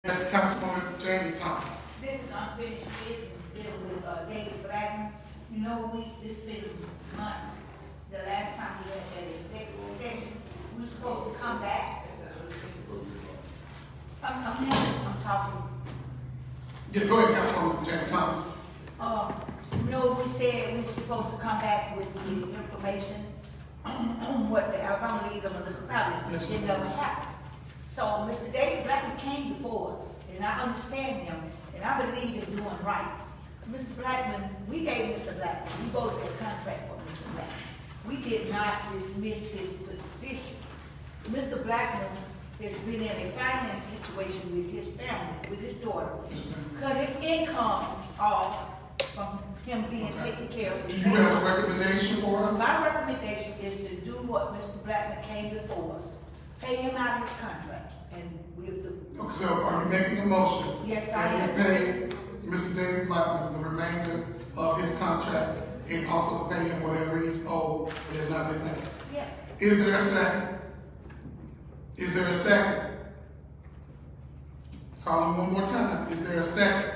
Yes, Councilwoman Jamie Thomas. This is unfinished business dealing with David Blackman. You know, this been months. The last time we had that executive session, we were supposed to come back. I'm talking. Yeah, go ahead, Councilwoman Jamie Thomas. You know, we said we were supposed to come back with the information on what the Alabama League of Municipalities. Yes. It never happened. So Mr. David Blackman came before us, and I understand him, and I believe in doing right. Mr. Blackman, we gave Mr. Blackman, we voted a contract for Mr. Blackman. We did not dismiss his position. Mr. Blackman has been in a finance situation with his family, with his daughter. Cut his income off from him being taken care of. Do you have a recommendation for us? My recommendation is to do what Mr. Blackman came before us. Pay him out his contract, and we'll do. Okay, so are you making a motion? Yes, I am. That we pay Mr. David Blackman the remainder of his contract and also pay him whatever he's owed that has not been paid? Yes. Is there a second? Is there a second? Call him one more time. Is there a second?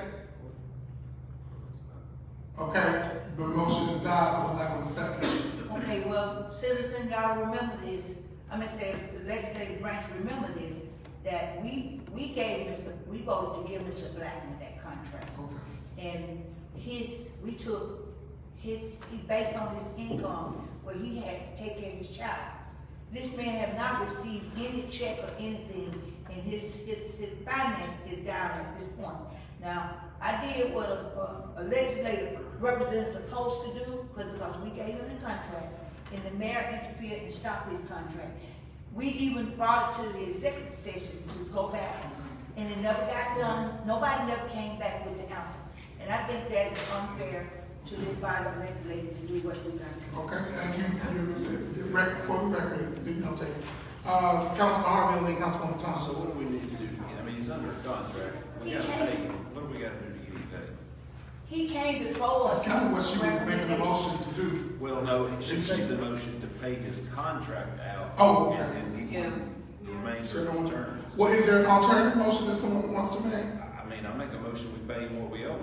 Okay, the motion is died for the lack of a second. Okay, well, citizens, y'all remember this. The legislative branch remember this, that we voted to give Mr. Blackman that contract. Okay. And he based on his income, where he had to take care of his child. This man have not received any check or anything, and his finance is down at this point. Now, I did what a legislative representative is supposed to do, because we gave him the contract, and the mayor interfered and stopped his contract. We even brought it to the executive session to go back, and it never got done. Nobody never came back with the answer. And I think that is unfair to this body of legislators to do what we got to do. Okay, thank you. For the record, it's been notated. Councilman Harville and Councilwoman Thomas. So what do we need to do? I mean, he's under a contract. We got to pay him. What do we got to do to get him paid? He came before us. That's kind of what she was making a motion to do. Well, no, she made the motion to pay his contract out. Oh, okay. And he remains So for no one- terms. Well, is there an alternative motion that someone wants to make? I mean, I make a motion, we pay him what we owe.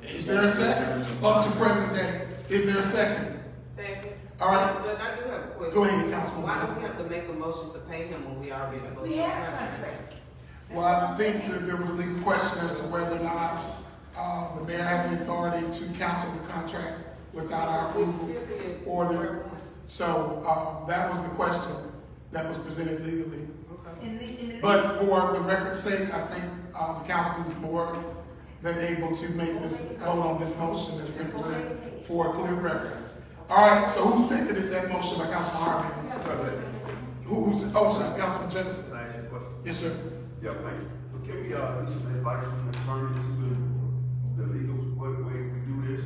Is there a second? Up to present day. Is there a second? Second. All right. But I do have a question. Go ahead, Councilwoman. Why do we have to make a motion to pay him when we already voted? We have a contract. Well, I think that there was a legal question as to whether or not the mayor had the authority to cancel the contract without our approval. So that was the question that was presented legally. But for the record's sake, I think the council is more than able to make this vote on this motion that's been presented for a clear record. All right, so who seconded that motion by Councilman Harvey? Sorry, Councilman Jefferson. Can I ask you a question? Yes, sir. Yeah, thank you. But can we, get some advice from the attorneys to the legal, what way we do this,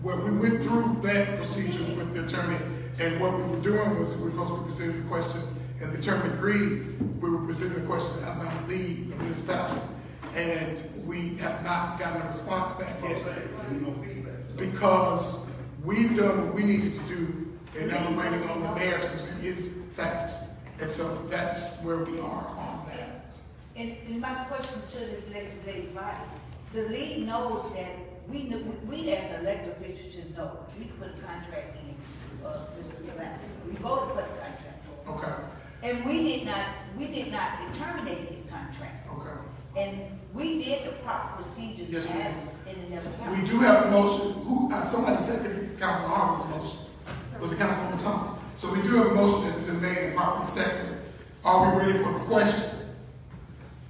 Well, we went through that procedure with the attorney, and what we were doing was we were supposed to be presenting the question, and the attorney agreed. We were presenting the question to Alabama League of Municipalities, and we have not gotten a response back yet. no feedback? Because we've done what we needed to do, and now we're waiting on the mayor to present his facts. And so that's where we are on that. And my question to this legislative body, the league knows that we as elected officials should know. We put a contract in, Mr. Blackman. We voted for the contract. Okay. And we did not terminate his contract. Okay. And we did the proper procedures Yes, we as, did. and it never We happened. do have a motion. Somebody seconded Councilman Harvey's motion. Was it Councilwoman Thomas? So we do have a motion that has been made and properly seconded. Are we ready for the question?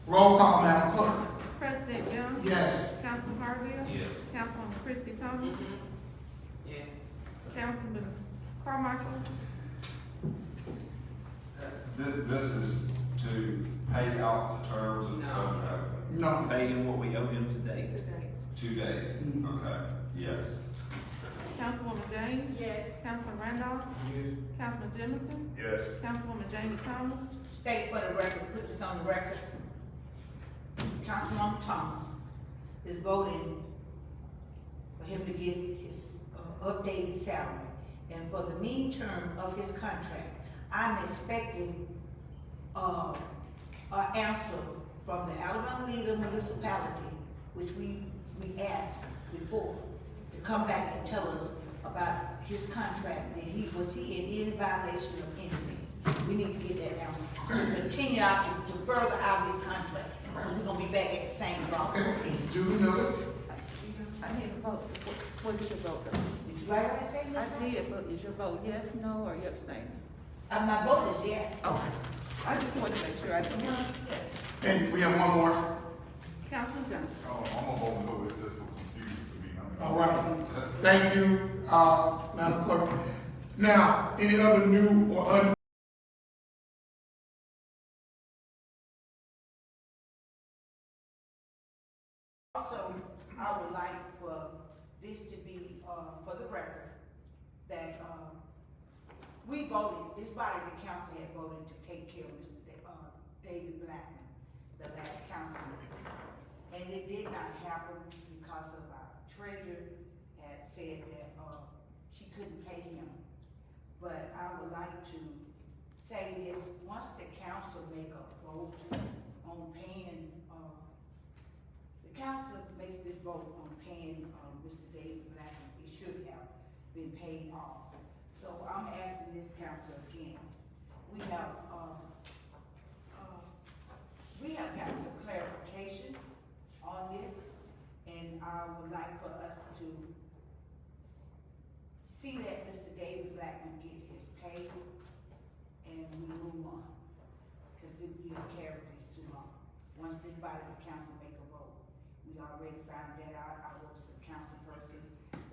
Roll call, Madam Clerk. President Young? Yes. Councilman Harville? Yes. Councilwoman Christie Thomas? Yes. Councilman Carmichael? This is to pay out the terms of the contract. No. Pay him what we owe him today. 2 days. Okay. Yes. Councilwoman James? Yes. Councilman Randolph? Yes. Councilman Jemison? Yes. Councilwoman Jamie Thomas? State for the record, put this on the record. Councilwoman Thomas is voting for him to get his updated salary. And for the mean term of his contract, I'm expecting an answer from the Alabama League of Municipality, which we asked before, to come back and tell us about his contract, that was he in any violation of anything? We need to get that down, to continue out, to further out his contract, because we're gonna be back at the same problem. Okay, it's duly noted. I need a vote. What is your vote? Did you write what I said, Ms. I did, but is your vote yes, no, or you abstain? My vote is yes. Okay. I just wanted to make sure I didn't. And we have one more. Councilman Johnson. Oh, I'm gonna vote no, it's just so confusing to me. All right. Thank you, Madam Clerk. Now, any other new or Also, I would like for this to be, for the record, that, we voted, this body, the council had voted to take care of Mr. David Blackman, the last council meeting. And it did not happen because of our treasurer had said that, she couldn't pay him. But I would like to say this, once the council make a vote on paying, the council makes this vote on paying, Mr. David Blackman, it should have been paid off. So I'm asking this council again, we have got some clarification on this, and I would like for us to see that Mr. David Blackman get his pay, and we move on, because we have carried this too long. Once this body, the council make a vote, we already found that out. I was a council person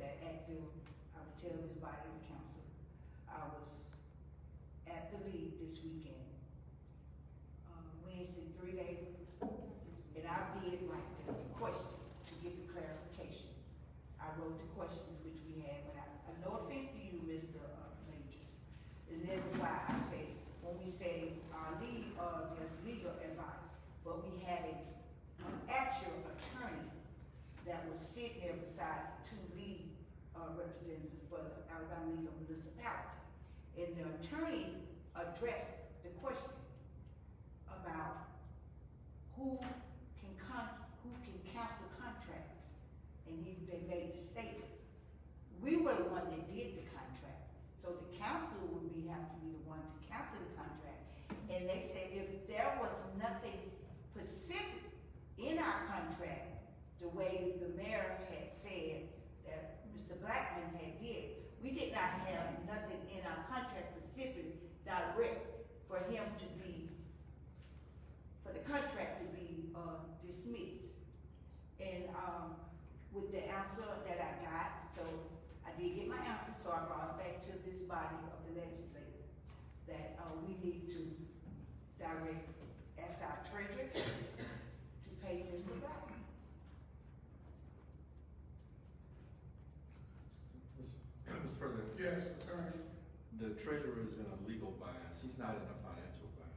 that active, I would tell this body, the council, I was at the league this weekend, Wednesday, 3 days, and I did write the question to get the clarification. I wrote the questions which we had, but no offense to you, Mr. Majors, and that's why I say, when we say our league, there's legal advice, but we had an actual attorney that was sitting there beside two league representatives for the Alabama League of Municipality. And the attorney addressed the question about who can cancel contracts, and they made the statement. We were the one that did the contract, so the council would have to be the one to cancel the contract. And they said if there was nothing specific in our contract, the way the mayor had said that Mr. Blackman had did, we did not have nothing in our contract specific direct for him to be, for the contract to be dismissed. And with the answer that I got, so I did get my answer, so I brought it back to this body of the legislature, that we need to direct, ask our treasurer to pay Mr. Blackman. Mr. President, yes, attorney? the treasurer is in a legal bind. She's not in a financial bind.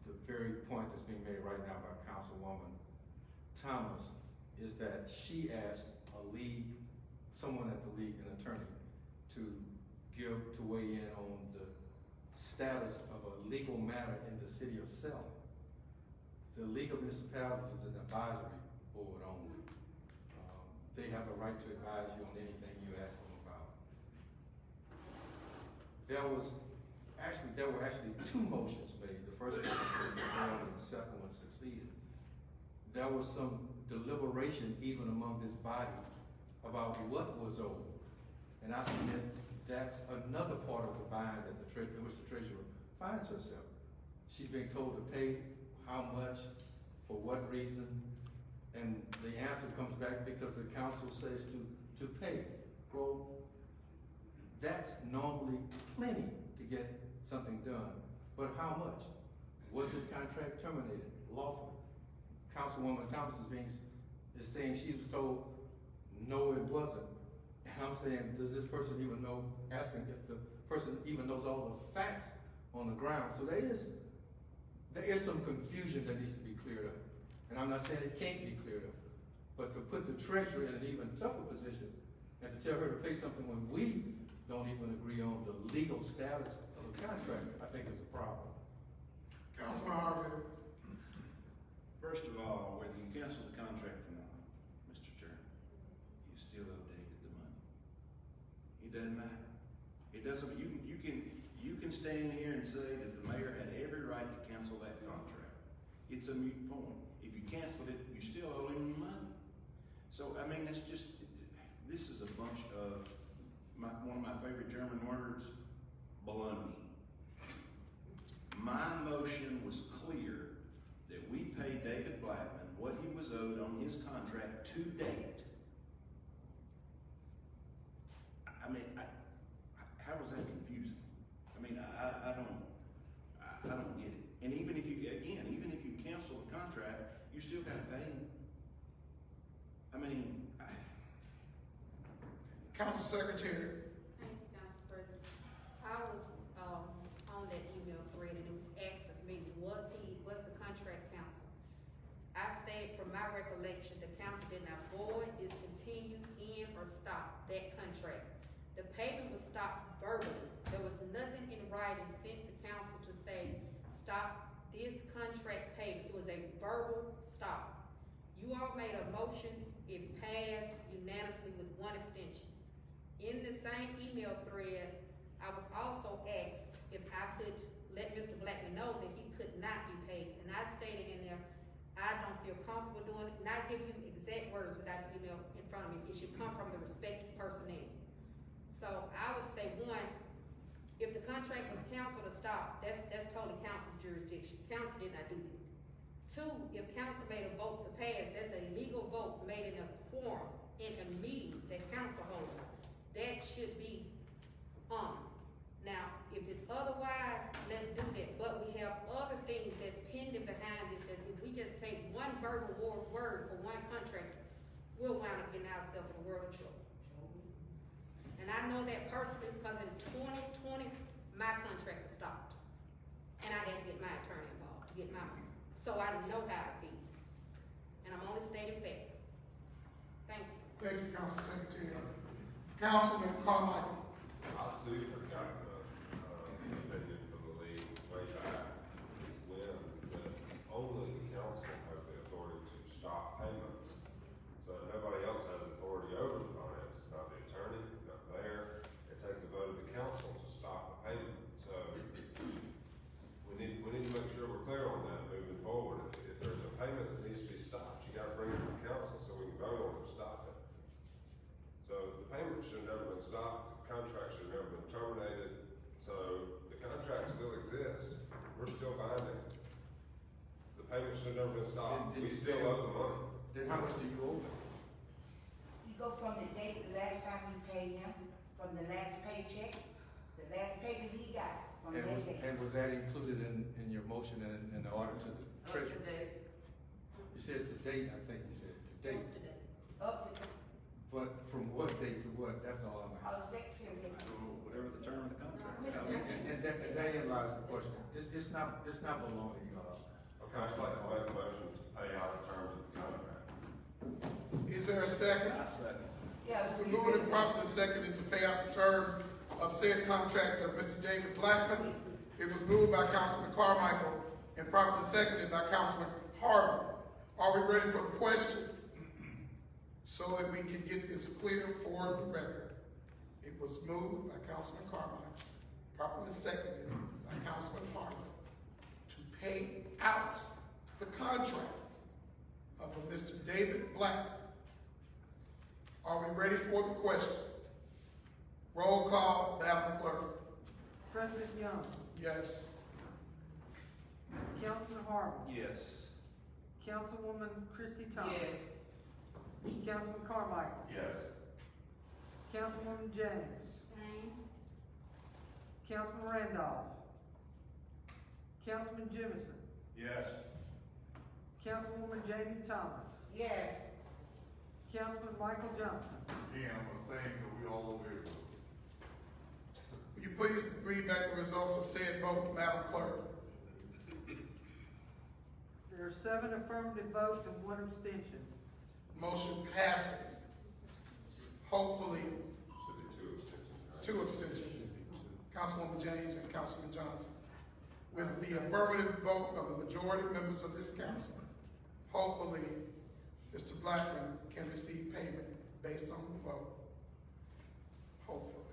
The very point that's being made right now by Councilwoman Thomas is that she asked someone at the league, an attorney, to weigh in on the status of a legal matter in the city of Selma. The League of Municipalities is an advisory board only. They have a right to advise you on anything you ask them about. There were actually two motions made. The first one failed and the second one succeeded. There was some deliberation even among this body about what was owed. And I see that that's another part of the bind that in which the treasurer finds herself. She's being told to pay how much, for what reason, and the answer comes back because the council says to pay. Well, that's normally plenty to get something done, but how much? Was this contract terminated lawfully? Councilwoman Thomas is saying she was told, no, it wasn't. And I'm saying, does this person even know, asking if the person even knows all the facts on the ground. So there is some confusion that needs to be cleared up. And I'm not saying it can't be cleared up, but to put the treasurer in an even tougher position and to tell her to pay something when we don't even agree on the legal status of the contract, I think is a problem. Councilman Harvey? First of all, whether you cancel the contract or not, Mr. Chairman, you still owe David the money. It doesn't matter. It doesn't, you can stand here and say that the mayor had every right to cancel that contract. It's a moot point. If you canceled it, you still owe him money. So, I mean, this is a bunch of, one of my favorite German words, baloney. My motion was clear that we pay David Blackman what he was owed on his contract to date. I mean, how was that confusing? I mean, I don't get it. And even if you cancel the contract, you still gotta pay him. I mean, Council Secretary. Thank you, Council President. I was, on that email thread, and it was asked of me, was the contract canceled? I stated from my recollection, the council did not void, discontinue, end, or stop that contract. The payment was stopped verbally. There was nothing in writing sent to council to say, stop this contract payment. It was a verbal stop. You all made a motion, it passed unanimously with one abstention. In the same email thread, I was also asked if I could let Mr. Blackman know that he could not be paid. And I stated in there, I don't feel comfortable doing it, and I give you exact words without the email in front of me. It should come from the respected personnel. So I would say, one, if the contract was canceled or stopped, that's totally council's jurisdiction. Council did not do that. Two, if council made a vote to pass, that's a legal vote made in a quorum in a meeting that council holds. That should be on. Now, if it's otherwise, let's do that. But we have other things that's pending behind this, that if we just take one verbal word for one contractor, we'll wind up getting ourselves in a world of trouble. And I know that personally because in 2020, my contract was stopped. And I had to get my attorney involved to get my money. So I know how it feels. And I'm only stating facts. Thank you. Thank you, Council Secretary. Councilman Carmichael. I too forgot the opinion from the league way back when only the council has the authority to stop payments. So nobody else has authority over the finances, not the attorney, not the mayor. It takes a vote of the council to stop a payment. So we need to make sure we're clear on that moving forward. If there's a payment that needs to be stopped, you gotta bring it to the council so we can vote on it to stop it. So the payment should have never been stopped, the contract should have never been terminated. So the contract still exists, we're still binding. The payment should have never been stopped, we still owe the money. Then how much do you owe them? You go from the date, the last time you paid him, from the last paycheck, the last payment he got, from that day. And was that included in your motion and in the order to the treasurer? You said to date, I think you said to date. Up to But from what date to what, that's all I'm asking. Secretary. Whatever the term of the contract is. And that lies the question. It's not belong to you, Okay, I'd like to make a motion to pay out the terms of the contract. Is there a second? I second. Yeah, It's been moved and properly seconded to pay out the terms of said contract of Mr. David Blackman. It was moved by Councilman Carmichael and properly seconded by Councilman Harvey. Are we ready for the question? So that we can get this clear for the record. It was moved by Councilman Carmichael, properly seconded by Councilman Harvey, to pay out the contract of a Mr. David Blackman. Are we ready for the question? Roll call, Madam Clerk. President Young, Yes. Councilman Harvey, Yes. Councilwoman Christie Thomas. Yes. Councilman Carmichael, Yes. Councilwoman James, Councilman Randolph, Councilman Jemison, Yes. Councilwoman Jamie Thomas, Yes. Councilman Michael Johnson. Again, I'm gonna stay because we all over here. Will you please read back the results of said vote, Madam Clerk? There are 7 affirmative votes and 1 abstention. Motion passes. Hopefully, Should be 2 abstentions, right? 2 abstentions. Councilwoman James and Councilman Johnson. With the affirmative vote of the majority members of this council, hopefully, Mr. Blackman can receive payment based on the vote. Hopefully.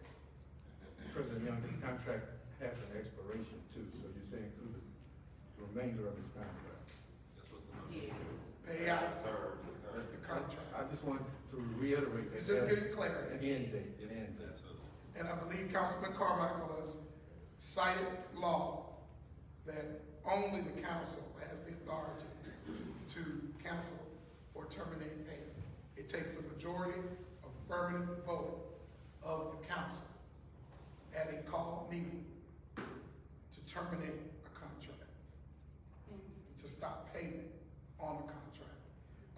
President Young, this contract has an expiration too, so you're saying through the remainder of his contract. That's what the motion is. Pay out Term, the contract. I just want to reiterate. It's that just there's getting clarity. An end date, an end date. absolutely. And I believe Councilman Carmichael has cited law that only the council has the authority to cancel or terminate payment. It takes a majority affirmative vote of the council at a called meeting to terminate a contract, to stop payment on a contract.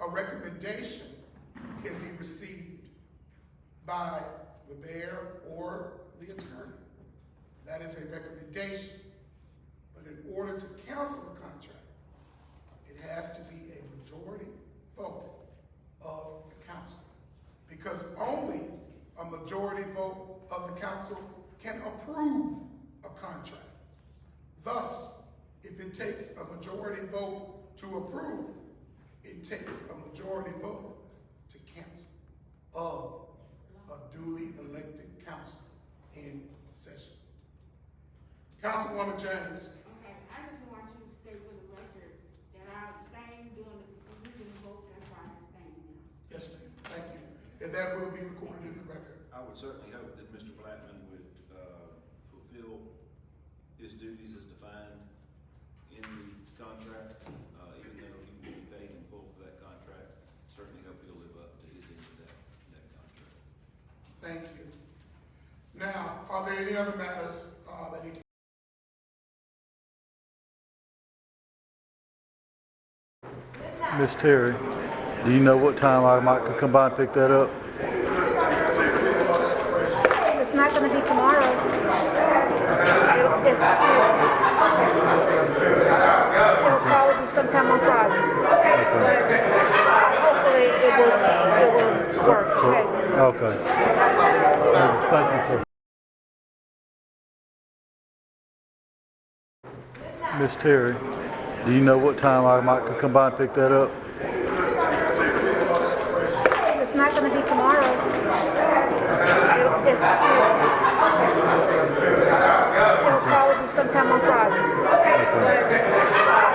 A recommendation can be received by the mayor or the attorney. That is a recommendation. But in order to cancel a contract, it has to be a majority vote of the council. Because only a majority vote of the council can approve a contract. Thus, if it takes a majority vote to approve, it takes a majority vote to cancel of a duly elected council in session. Councilwoman James. Okay, I just want you to state for the record that I abstained during the original vote, that's why I abstained now. Yes, ma'am. Thank you. And that will be recorded in the record. I would certainly hope that Mr. Blackman would fulfill his duties as defined in the contract, even though he will be paid in full for that contract. Certainly hope he'll live up to his end of that contract. Thank you. Now, are there any other matters that need to? Miss Terry, do you know what time I might could come by and pick that up? It's not going to be tomorrow. It'll probably be sometime on Friday. But hopefully it will work. Okay. Thank you, sir. Miss Terry, do you know what time I might could come by and pick that up? It's not going to be tomorrow. It'll probably be sometime on Friday. But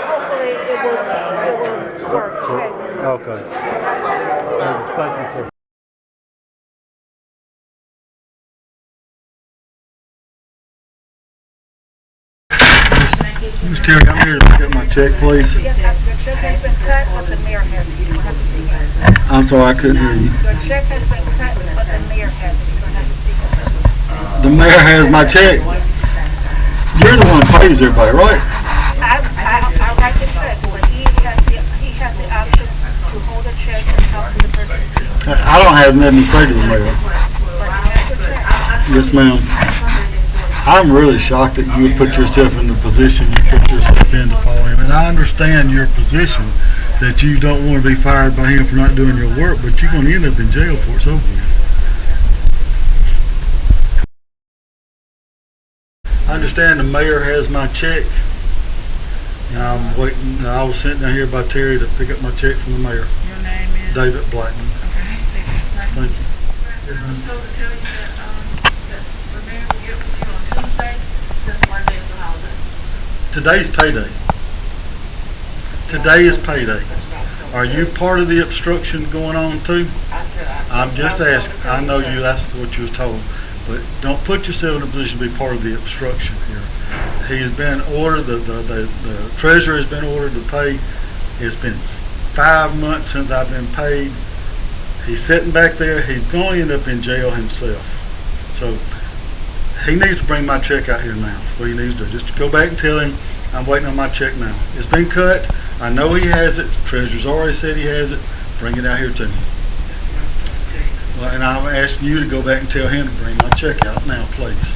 hopefully it will work. Okay. Thank you, sir. Miss Terry, I'm here to pick up my check, please. Yes, your check has been cut, but the mayor hasn't. You're going to have to see it. I'm sorry, I couldn't hear you. Your check has been cut, but the mayor hasn't. You're going to have to see it. The mayor has my check. You're the one who pays everybody, right? I write the check, but he has the option to hold a check and talk to the person. I don't have nothing to say to the mayor. But he has the check. Yes, ma'am. I'm really shocked that you would put yourself in the position you put yourself in to follow him. And I understand your position that you don't want to be fired by him for not doing your work, but you're going to end up in jail for it's over with. I understand the mayor has my check, and I'm waiting. I was sent down here by Terry to pick up my check from the mayor. Your name is? David Blackman. Okay, Thank you. I was supposed to tell you that the mayor will get with you on Tuesday, since Monday is a holiday. Today's payday. Today is payday. Are you part of the obstruction going on too? I'm just asking. I know you. That's what you was told, but don't put yourself in a position to be part of the obstruction here. He has been ordered. The treasurer has been ordered to pay. It's been 5 months since I've been paid. He's sitting back there. He's going to end up in jail himself. So he needs to bring my check out here now. That's what he needs to do. Just go back and tell him I'm waiting on my check now. It's been cut. I know he has it. The treasurer's already said he has it. Bring it out here to me. Well, and I'm asking you to go back and tell him to bring my check out now, please.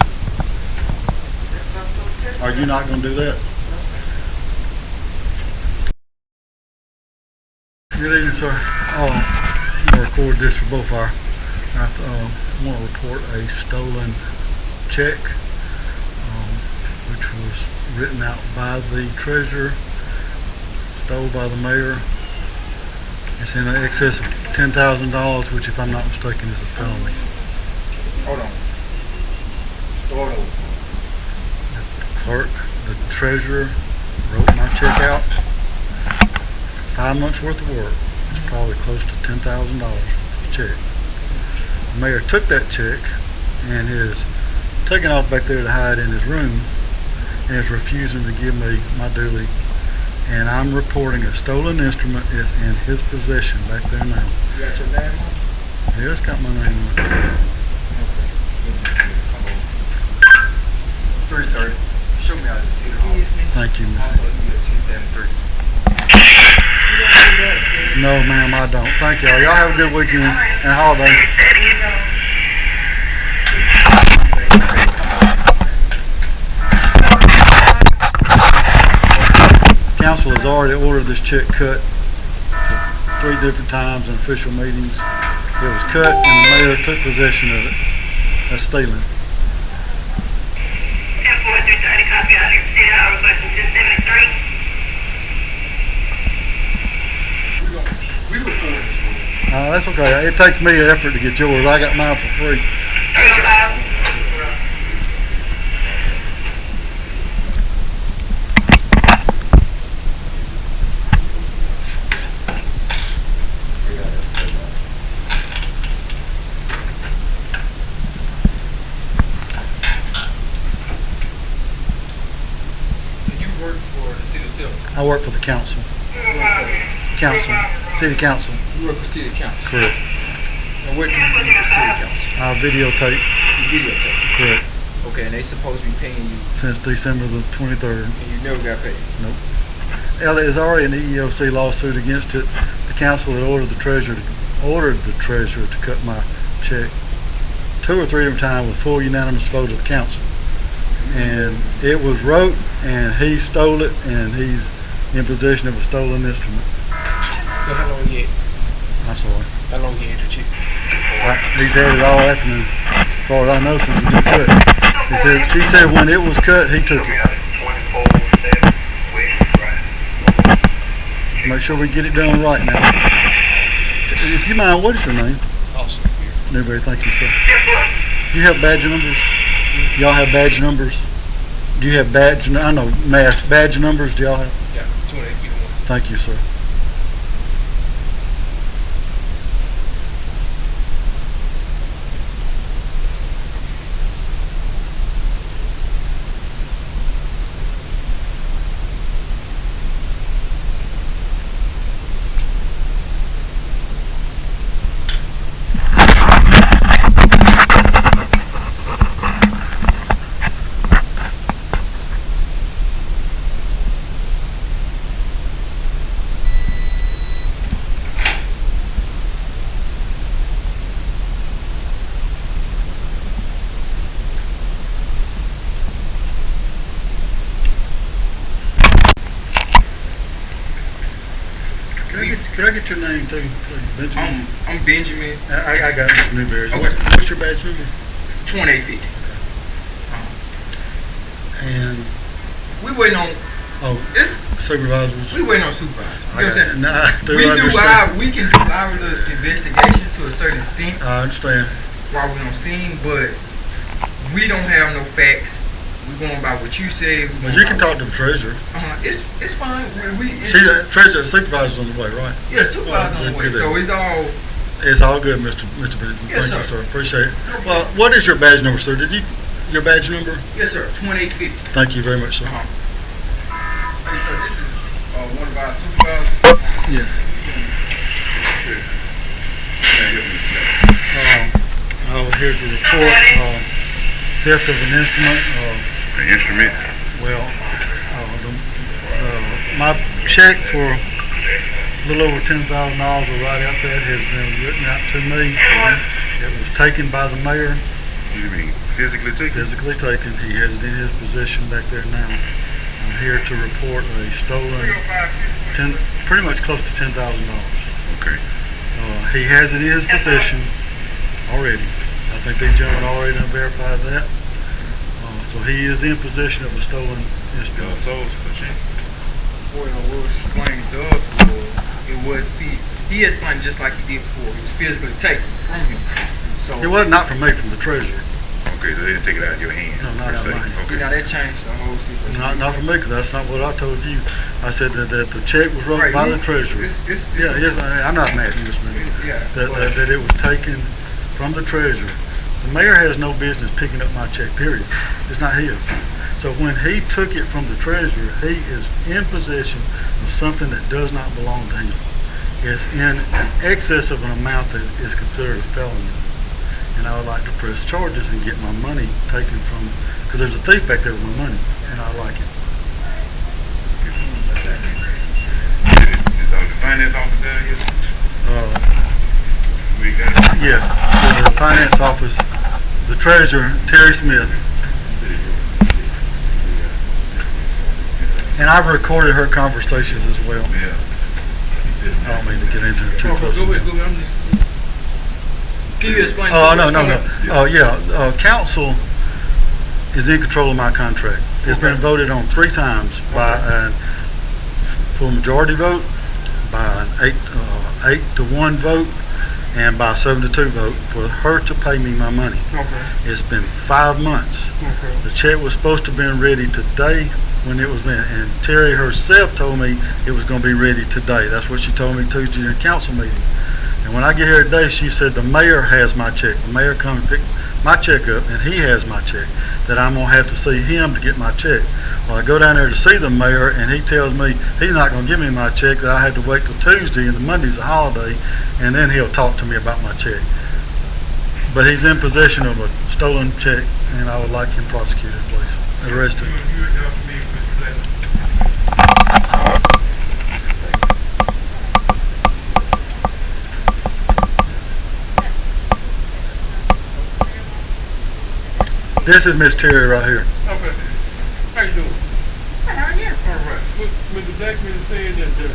Are you not going to do that? Good evening, sir. I'm going to record this for both our. I want to report a stolen check, which was written out by the treasurer, stole by the mayor, It's in excess of $10,000, which, if I'm not mistaken, is a felony. Hold on. Start over. The clerk, the treasurer, wrote my check out. 5 months worth of work. It's probably close to $10,000 worth of check. The mayor took that check and is taking off back there to hide in his room and is refusing to give me my duly. And I'm reporting a stolen instrument is in his possession back there now. You got your name on it? Yeah, it's got my name on it. Okay. 3:30. Show me how to see it all. Thank you, Also, Mr. you get 1073. No, ma'am, I don't. Thank y'all. Y'all have a good weekend and holiday. Council has already ordered this check cut 3 different times in official meetings. It was cut and the mayor took possession of it. That's stealing. That's okay. It takes me an effort to get yours. I got mine for free. I work for the council. Council. City council. You work for city council? Correct. And what do you do for city council? I videotape. You videotape? Correct. Okay, and they supposed to be paying you? Since December the 23rd. And you never got paid? Nope. There's already an EEOC lawsuit against it. The council had ordered the treasurer to cut my check 2 or 3 different times with full unanimous vote of the council. And it was wrote, and he stole it, and he's in possession of a stolen instrument. So how long you had? I'm sorry. How long you had your check? He's had it all afternoon, as far as I know, since it's been cut. She said when it was cut, he took it. Make sure we get it done right now. If you mind, what is your name? Austin. Newberry, thank you, sir. Do you have badge numbers? Y'all have badge numbers? Do you have badge, I know, badge numbers, do y'all have? Yeah, 2851. Thank you, sir. Could I get your name too, please? Benjamin? I'm Benjamin. I got Mr. Newberry. Okay. What's your badge number? 2850. And we waiting on this supervisors. We waiting on supervisors. You know what I'm saying? Nah, we can do our little investigation to a certain extent. I understand. While we're on scene, but we don't have no facts. We're going by what you say. Well, you can talk to the treasurer. It's fine. Treasurer, supervisor's on the way, right? Yeah, supervisor's on the way. So it's all. It's all good, Mr. Benjamin. Yes, Thank sir. you, sir. Appreciate it. Well, what is your badge number, sir? Your badge number? Yes, sir. 2850. Thank you very much, sir. Hey, sir, this is one of our supervisors. Yes. I was here to report theft of an instrument. An instrument? Well, my check for a little over $10,000 right out there has been written out to me. It was taken by the mayor. You mean physically taken? Physically taken. He has it in his possession back there now. I'm here to report a stolen, pretty much close to $10,000. Okay. He has it in his possession already. I think these gentlemen already done verified that. So he is in possession of a stolen instrument. Souls for check. Well, what was explained to us was it It was, see, he explained just like he did before. It was physically taken from him. So It was not from me, from the treasurer. Okay, so they didn't take it out of your hand. No, not per out of se. my hand. see, now that changed the whole situation. Not from me, because that's not what I told you. I said that the check was wrote by the treasurer. It's Yeah, yes, I'm not mad at you, Mr. Mayor. yeah. That it was taken from the treasurer. The mayor has no business picking up my check, period. It's not his. So when he took it from the treasurer, he is in possession of something that does not belong to him. It's in excess of an amount that is considered a felony. And I would like to press charges and get my money taken from, because there's a thief back there with my money, and I like it. Is the finance officer down here? We got it. Yeah, the finance office, the treasurer, Terri Smith. And I've recorded her conversations as well. Yeah. I don't mean to get into it too close. Go ahead, I'm just. Can you explain? Oh, no. Council is in control of my contract. It's been voted on 3 times by a full majority vote, by an 8-1 vote, and by a 7-2 vote for her to pay me my money. Okay. It's been 5 months. Okay. The check was supposed to have been ready today when it was been, and Terry herself told me it was going to be ready today. That's what she told me Tuesday in council meeting. And when I get here today, she said the mayor has my check. The mayor come and pick my check up, and he has my check. That I'm gonna have to see him to get my check. Well, I go down there to see the mayor, and he tells me he's not gonna give me my check. That I had to wait till Tuesday, and the Monday's a holiday, and then he'll talk to me about my check. But he's in possession of a stolen check, and I would like him prosecuted, please, arrested. This is Miss Terry right here. Okay. How you doing? Hi, how are you? All right. Mr. Blackman is saying that the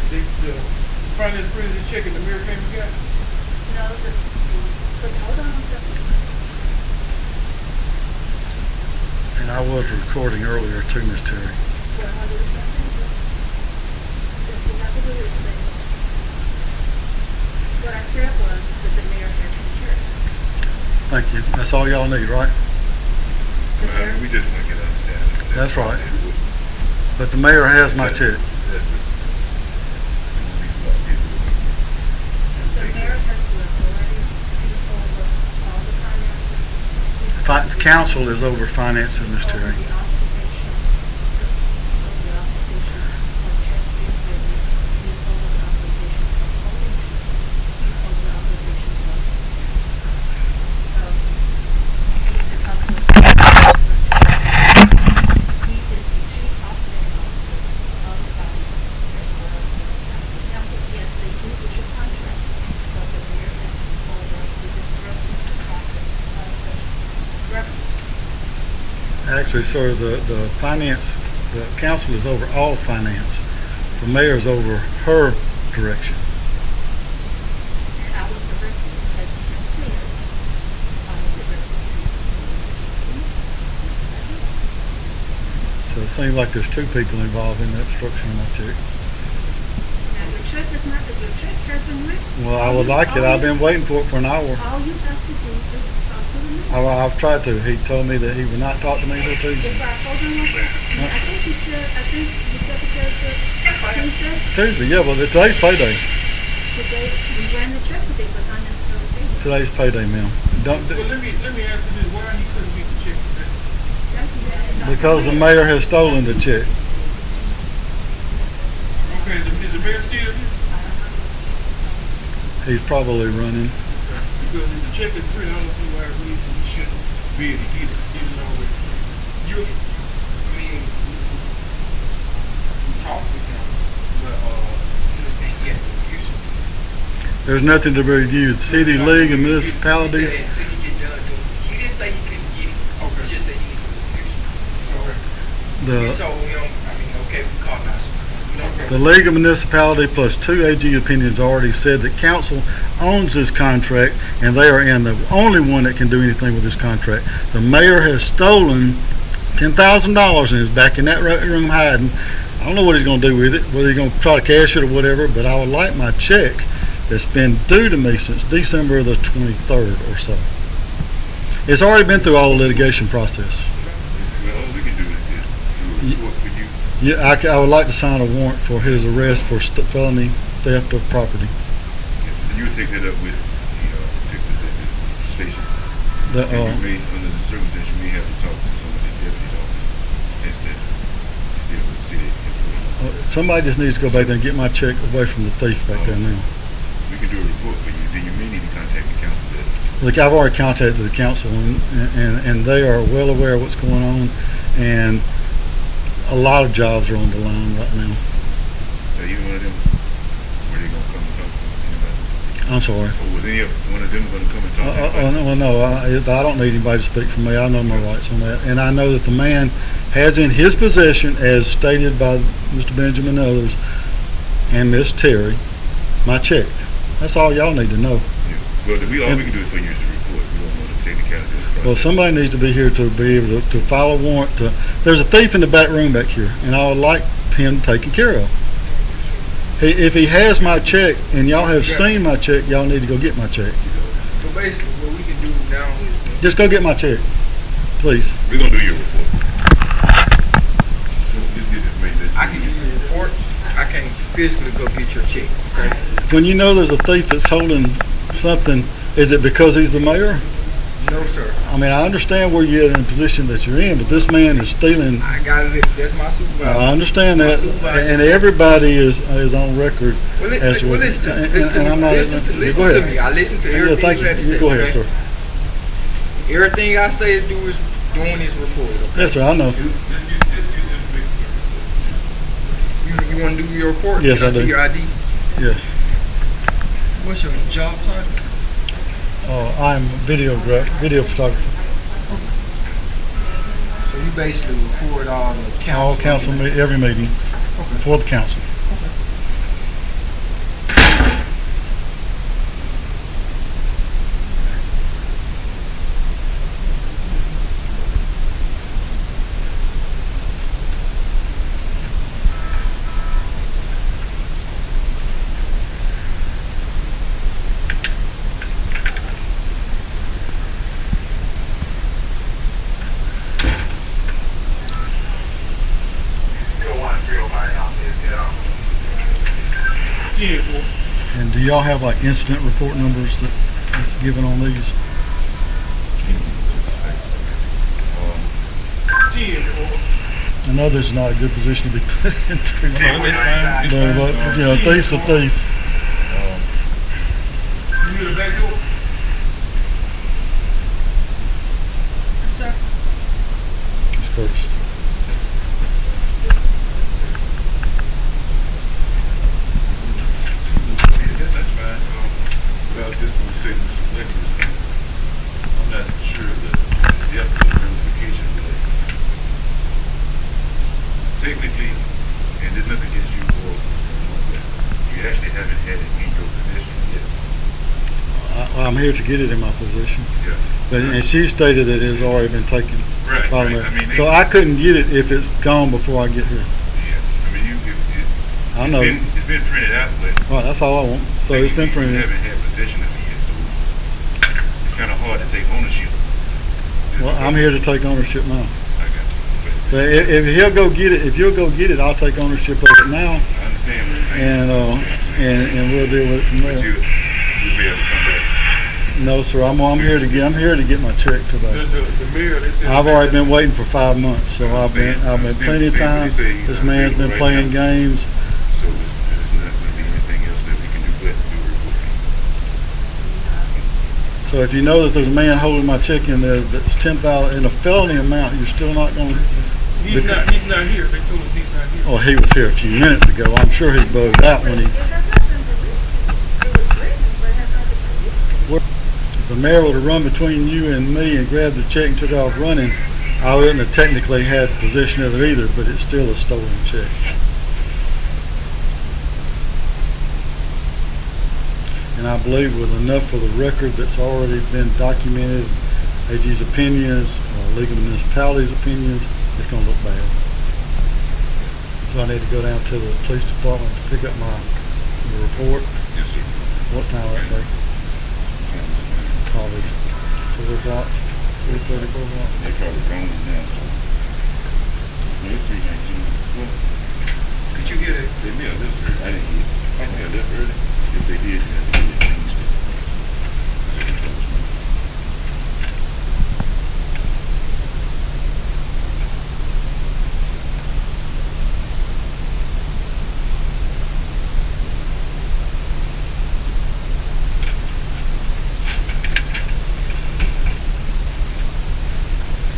finance president check and the mayor came and got it. No, but hold on a second. And I was recording earlier too, Miss Terry. Well, I'll do the same thing. Since we have to do these things. What I said was that the mayor has to check. Thank you. That's all y'all need, right? We just want to get understanding. That's right. But the mayor has my check. The mayor has the authority over all the finances. Council is over financing, Miss Terry. The obligation of checks being written. He's over the obligation of holding checks. He's over the obligation to talk to the he is the chief operating officer of the finances as well as the council. Yes, they do issue contracts, but the mayor has control over the disbursement process of such revenues. Actually, sir, the finance, the council is over all finance. The mayor's over her direction. And I was directed, as you just said, I was directed So it seems like there's 2 people involved in the obstruction of my check. now your check is not, your check has been written. Well, I would like it. I've been waiting for it for an hour. All you have to do is talk to the mayor. I've tried to. He told me that he would not talk to me until Tuesday. If I, hold on one second. I think the secretary said Tuesday. Tuesday, yeah, well, today's payday. Today, we ran the check today, but not necessarily payday. Today's payday, ma'am. Well, let me answer this. Why he couldn't get the check today? Because the mayor has stolen the check. Okay, is the mayor still here? He's probably running. Because if the check is printed, I don't see why reason you shouldn't be able to get it, even though you. I mean, we talked with him, but he was saying he had to review something. There's nothing to review. The city, league, and municipalities. He said until he get done doing it. He didn't say he couldn't get it. Okay. He just said he needs to review something. So we The told him, okay, we called out some. The League of Municipality plus 2 AG opinions already said that council owns this contract and they are the only one that can do anything with this contract. The mayor has stolen $10,000 and is back in that room hiding. I don't know what he's gonna do with it, whether he's gonna try to cash it or whatever, but I would like my check that's been due to me since December the 23rd or so. It's already been through all the litigation process. Well, all we can do is do a report for you. Yeah, I would like to sign a warrant for his arrest for felony theft of property. And you would take that up with the station. The, And you may, under the circumstances, you may have to talk to some of the deputies office instead of deal with the city employees. somebody just needs to go back there and get my check away from the thief back there now. We can do a report for you, then you may need to contact the council. Look, I've already contacted the council, and they are well aware of what's going on, and a lot of jobs are on the line right now. So either one of them, were they gonna come and talk to anybody? I'm sorry. Or was any of one of them gonna come and talk to anybody? No, I don't need anybody to speak for me. I know my rights on that, and I know that the man has in his possession, as stated by Mr. Benjamin and others, and Miss Terry, my check. That's all y'all need to know. Yeah. Well, all we can do is for you is a report. We don't know the technicalities of the process. Well, somebody needs to be here to be able to file a warrant. There's a thief in the back room back here, and I would like him taken care of. If he has my check, and y'all have seen my check, y'all need to go get my check. So basically, what we can do now, Just go get my check, please. We're gonna do your report. Just get information. I can give you a report. I can't physically go get your check, okay? When you know there's a thief that's holding something, is it because he's the mayor? No, sir. I mean, I understand where you're in the position that you're in, but this man is stealing. I got it. That's my supervisor. I understand My that, supervisor's and telling me. everybody is on record. Well, as to what- listen to me. and Listen I'm not- to go me. ahead. I listen to Yeah, everything thank you had to say. Go ahead, okay? sir. Everything I say is doing is recorded. Okay? Yes, sir. I know. You want to do your report? Yes, Can I see do. your ID? Yes. What's your job title? I'm a video photographer. So you basically record all the council. All council, every meeting for the council. And do y'all have like incident report numbers that's given on these? I know this is not a good position to be put into. No, it's fine. But you know, thief's a thief. You hear the back door? Sir? It's first. That's fine. Well, just want to say, Mr. Lickers, I'm not sure the depth of the ramifications of it. Technically, and there's nothing against you or you actually haven't had it in your possession yet. I'm here to get it in my possession. Yeah. And she stated that it has already been taken. Right, by right. the mayor. I mean, So I couldn't get it if it's gone before I get here. Yeah. I mean, I know. It's been printed out, but All right, that's all I want. So it's been you printed. haven't had possession of it yet, so it's kind of hard to take ownership. Well, I'm here to take ownership now. I got you. So if he'll go get it, if you'll go get it, I'll take ownership of it now, I understand what you're saying. and we'll deal with it from But there. you may have to come back. No, sir, I'm here to get my check today. The mayor, they said. I've already been waiting for 5 months, so I've been plenty of time. This man's been playing games. So there's not going to be anything else that we can do but do a report. So if you know that there's a man holding my check in there that's $10,000 in a felony amount, you're still not going to. He's not here. They told us he's not here. Oh, he was here a few minutes ago. I'm sure he bugged out when he. If the mayor would have run between you and me and grabbed the check and took off running, I wouldn't have technically had possession of it either, but it's still a stolen check. And I believe with enough of the record that's already been documented, AG's opinions, League of Municipalities' opinions, it's going to look bad. So I need to go down to the police department to pick up my report. Yes, sir. What time that day? Probably 4 o'clock, 3:30, 4 o'clock. They probably gone now, so. It's 3:19. Well, Could you get it? they may have left early. I didn't get it. They may have left early. If they did, they had to get it changed.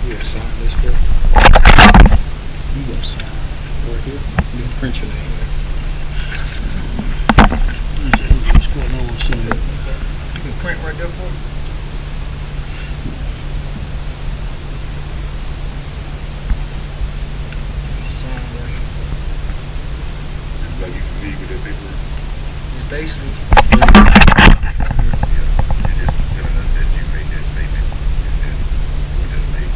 You gonna sign this, bro? You gonna sign right here? You gonna print your name there? What's going on? So, You can print right there for me? Sign right here. Like you can leave with that paper. It's basically, Yeah. And just telling us that you made that statement. And then we'll just make.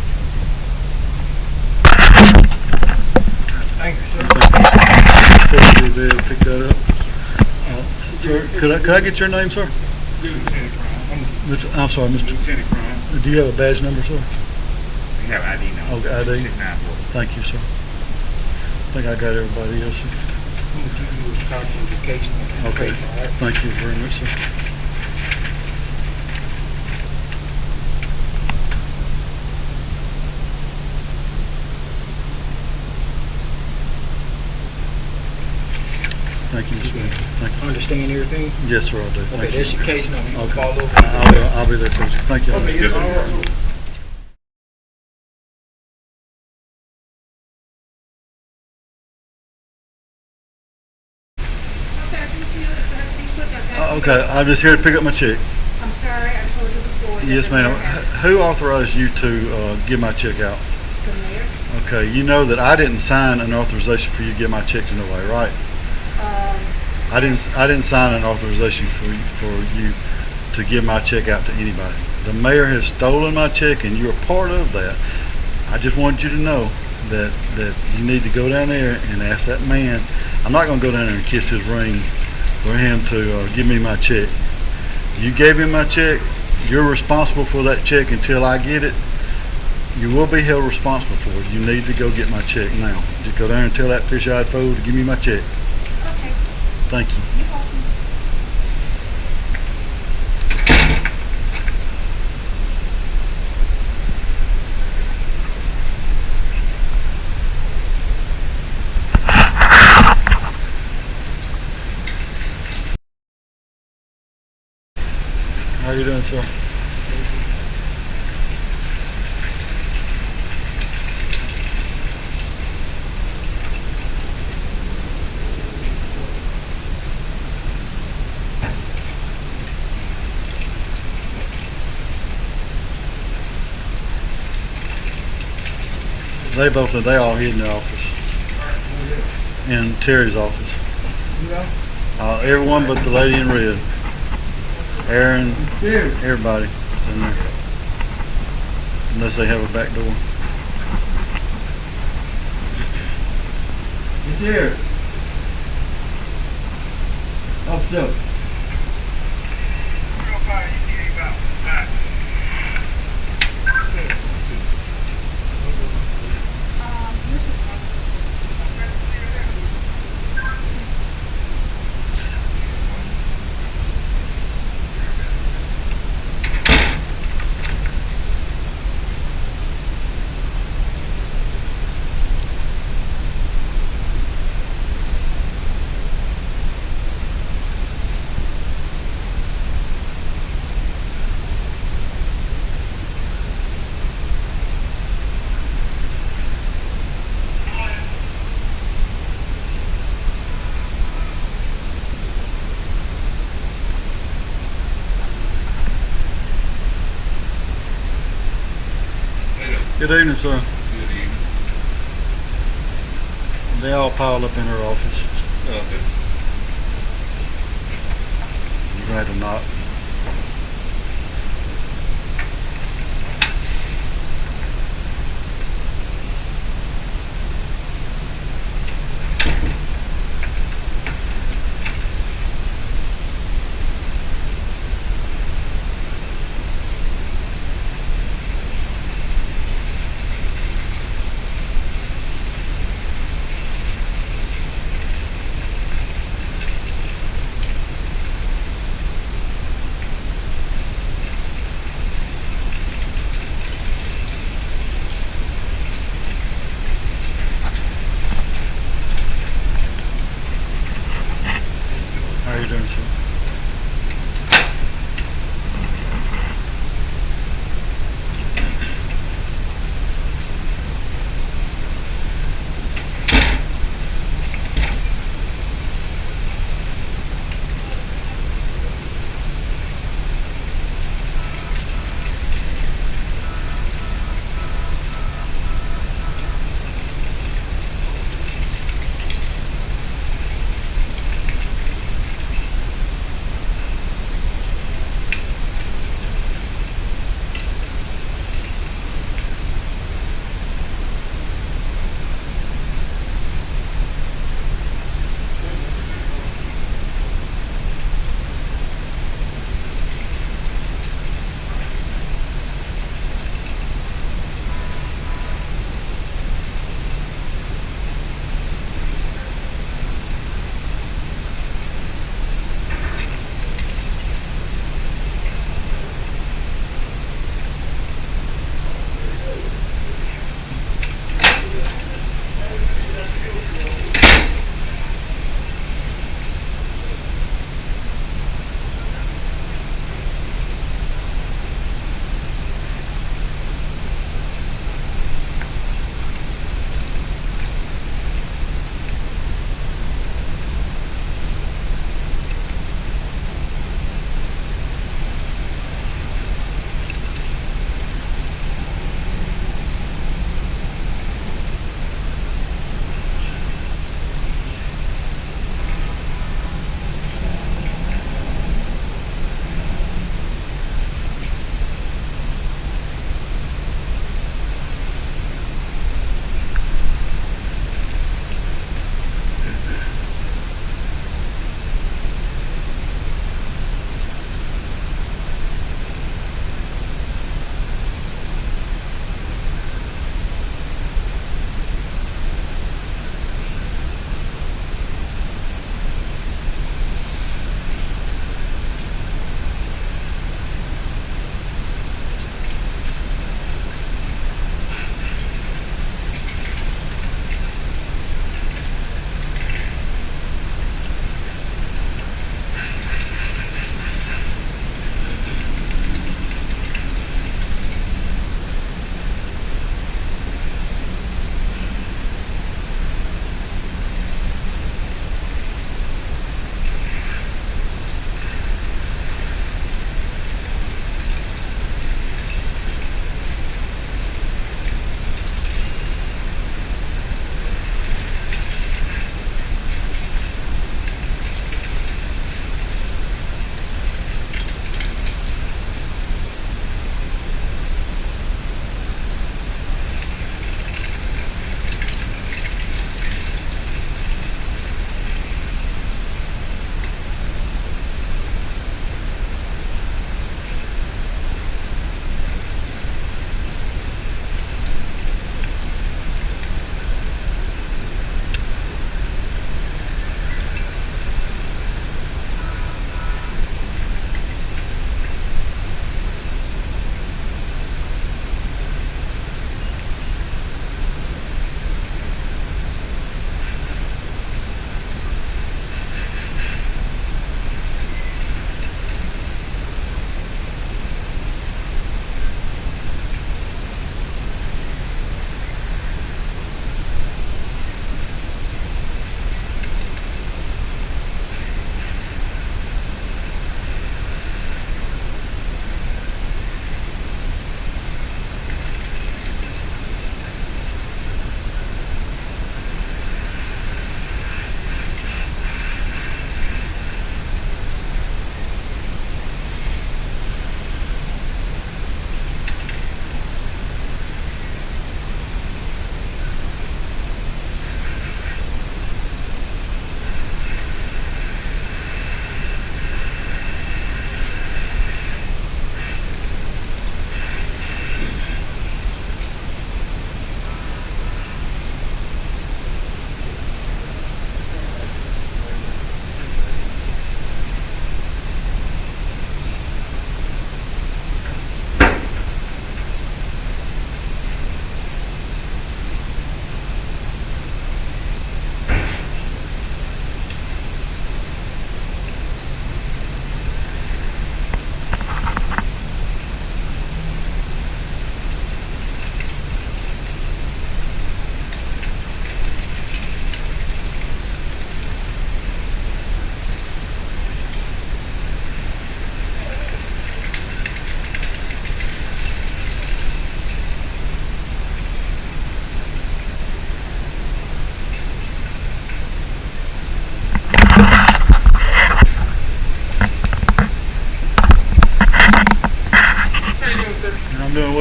thank you, sir. Tell you to pick that up. Sir, could I get your name, sir? Lieutenant Crime. I'm sorry, Mr. Lieutenant Crime. Do you have a badge number, sir? We have ID now. Okay, ID. 694. Thank you, sir. I think I got everybody else. I'm gonna give you a copy of the case. Okay, thank you very much, sir. Thank you, Mr. Mayor. Thank you. Understand everything? Yes, sir, I do. Okay, Thank that's you. your case number. You can Okay. call over. I'll be there Tuesday. Thank you. Okay, Yes, yes, sir. sir. Okay, I'm just here to pick up my check. I'm sorry, I told you before. that Yes, the ma'am. mayor has- Who authorized you to give my check out? The mayor, Okay, you know that I didn't sign an authorization for you to give my check to nobody, right? I didn't sign an authorization for you to give my check out to anybody. The mayor has stolen my check and you're a part of that. I just want you to know that you need to go down there and ask that man. I'm not gonna go down there and kiss his ring for him to give me my check. You gave him my check, you're responsible for that check until I get it. You will be held responsible for it. You need to go get my check now. Just go down and tell that fish-eyed fool to give me my check. okay, Thank you. you're welcome. How you doing, sir? They all hid in the office. In Terry's office. Everyone but the lady in red. Aaron, everybody is in there. Unless they have a back door. It's here. Officer. Good evening, sir. Good evening. They all piled up in her office. Okay. You had to knock. you doing, sir?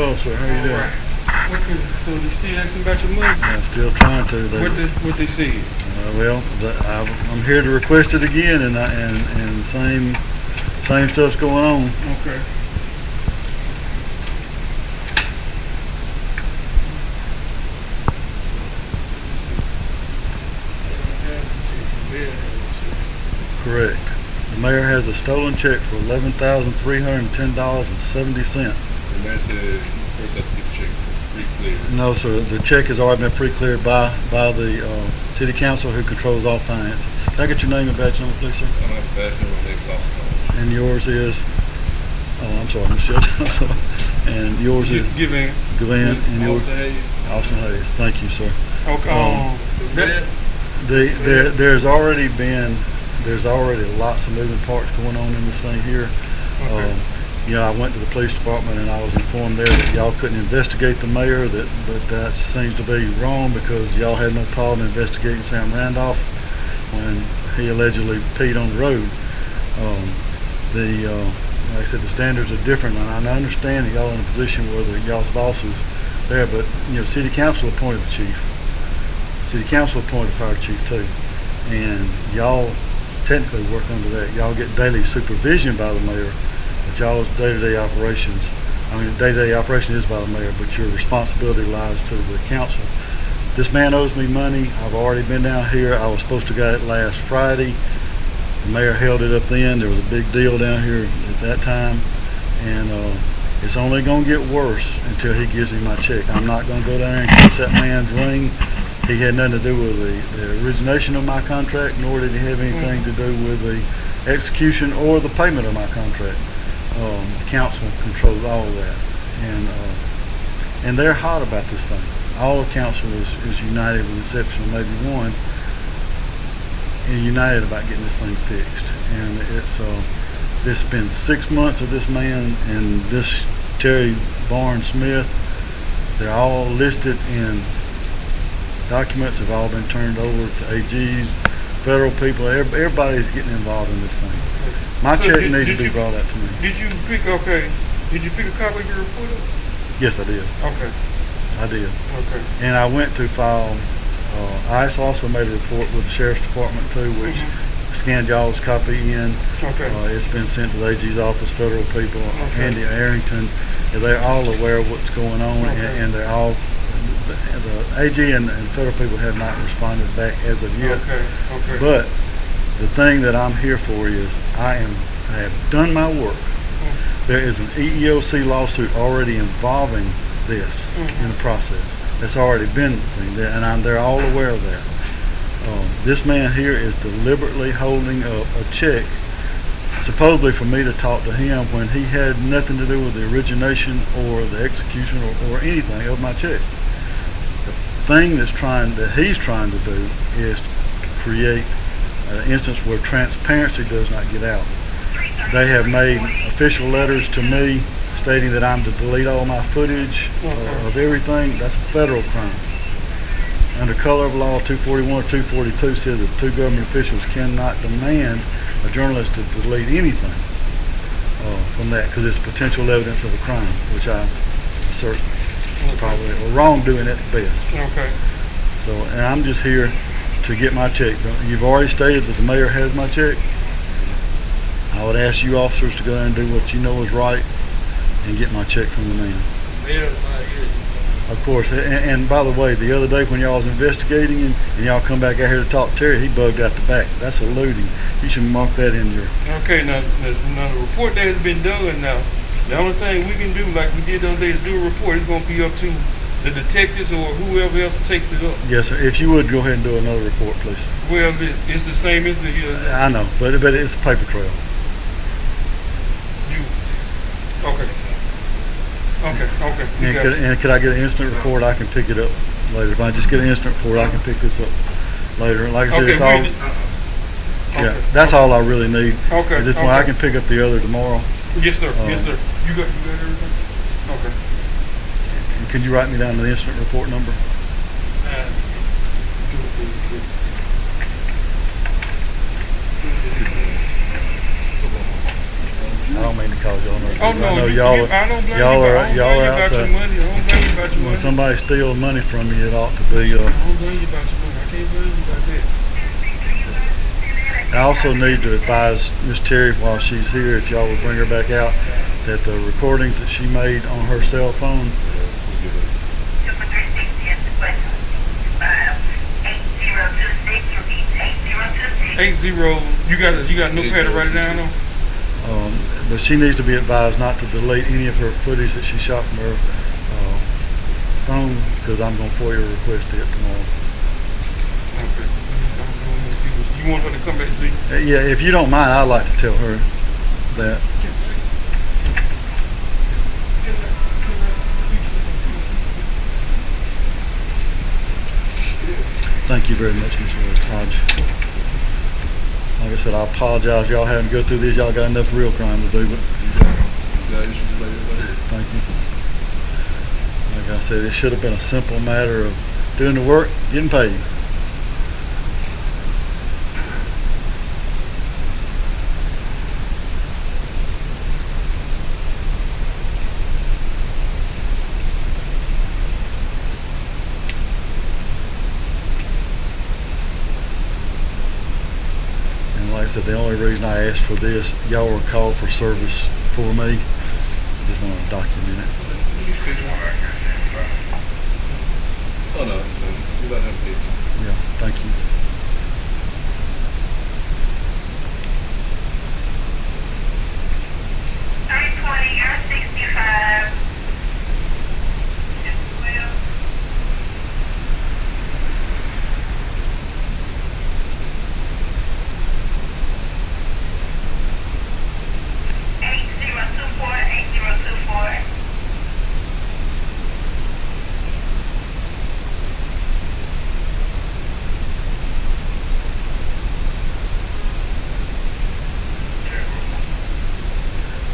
Hello, sir. How you doing? So they still asking about your money? I'm still trying to. What they said? Well, I'm here to request it again, and same stuff's going on. Okay. Correct. The mayor has a stolen check for $11,310.70. And that says, first has to get the check pre-cleared. No, sir. The check has already been pre-cleared by the city council, who controls all finances. Can I get your name and badge number, please, sir? I don't have a badge number, my name's Austin. And yours is? Oh, I'm sorry, Michelle. And yours is? Givin. And yours? Austin Hayes. Austin Hayes. Thank you, sir. Okay. There's already lots of moving parts going on in this thing here. Okay. I went to the police department and I was informed there that y'all couldn't investigate the mayor, but that seems to be wrong, because y'all had no problem investigating Sam Randolph when he allegedly peed on the road. Like I said, the standards are different, and I understand that y'all are in a position where y'all's boss is there, but city council appointed the chief. City council appointed the fire chief too, and y'all technically work under that. Y'all get daily supervision by the mayor, but y'all's day-to-day operation is by the mayor, but your responsibility lies to the council. This man owes me money. I've already been down here. I was supposed to get it last Friday. The mayor held it up then. There was a big deal down here at that time, and it's only going to get worse until he gives me my check. I'm not going to go down there and kiss that man's ring. He had nothing to do with the origination of my contract, nor did he have anything to do with the execution or the payment of my contract. The council controls all of that, and they're hot about this thing. All of council is united, with the exception of maybe one, and united about getting this thing fixed. And it's been 6 months of this man and this Terri Smith. They're all listed in documents, have all been turned over to AGs, federal people. Everybody's getting involved in this thing. My check needs to be brought out to me. Did you pick a copy of your report up? Yes, I did. Okay. I did. Okay. And I went to file. ICE also made a report with the sheriff's department too, which scanned y'all's copy in. Okay. It's been sent to the AG's office, federal people, Andy Arrington. They're all aware of what's going on, and they're all. The AG and federal people have not responded back as of yet. Okay. But the thing that I'm here for is I have done my work. There is an EEOC lawsuit already involving this in the process. That's already been the thing, and they're all aware of that. This man here is deliberately holding a check, supposedly for me to talk to him, when he had nothing to do with the origination or the execution or anything of my check. The thing that he's trying to do is create an instance where transparency does not get out. They have made official letters to me stating that I'm to delete all my footage of everything. That's a federal crime. Under color of law 241 or 242 says that two government officials cannot demand a journalist to delete anything from that, because it's potential evidence of a crime, which I assert probably or wrongdoing at best. Okay. So, and I'm just here to get my check. You've already stated that the mayor has my check. I would ask you officers to go there and do what you know is right and get my check from the man. Of course, and by the way, the other day when y'all was investigating him and y'all come back out here to talk to Terri, he bugged out the back. That's eluding. You should mark that in your... Okay, now the report that has been done now, the only thing we can do, like we did the other day, is do a report. It's going to be up to the detectives or whoever else takes it up. Yes, sir. If you would, go ahead and do another report, please. Well, it's the same as the... I know, but it's a paper trail. Okay. And could I get an instant report? I can pick it up later. If I just get an instant report, I can pick this up later. Like I said, it's all... Yeah, that's all I really need. Okay. At this point, I can pick up the other tomorrow. Yes, sir. Yes, sir. You got everything? Okay. And can you write me down the instant report number? I don't mean to because y'all know. Oh, no, I know you- y'all. you- I don't blame you y'all about- are I don't y'all blame are you about outside. your money. I don't blame you about your When money. somebody steals money from you, it ought to be. I don't blame you about your money. I can't blame you about that. I also need to advise Miss Terry while she's here, if y'all would bring her back out, that the recordings that she made on her cell phone. Eight zero. You got a notepad to write it down on? But she needs to be advised not to delete any of her footage that she shot from her phone, because I'm going to FOIA request it tomorrow. Okay. Let me see what you want her to come back to you. Yeah, if you don't mind, I'd like to tell her that. Thank you very much, Mr. Hodge. Like I said, I apologize. Y'all having to go through this. Y'all got enough real crime to do, but thank you. Like I said, it should have been a simple matter of doing the work, getting paid. Like I said, the only reason I asked for this, y'all were called for service for me. Just want to document it. Oh no, you let him be. Yeah, thank you. You're 65.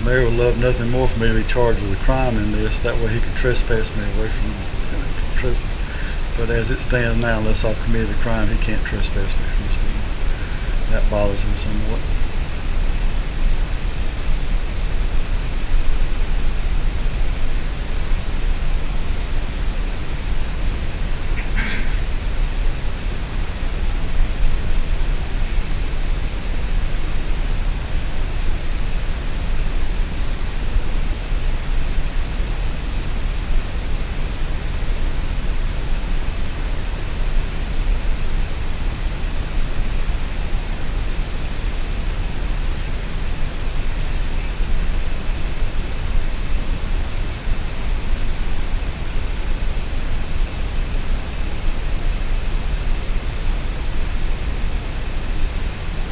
Mayor would love nothing more for me to be charged with a crime in this. That way he could trespass me away from But as it stands now, unless I've committed a crime, he can't trespass me from this meeting. That bothers him somewhat.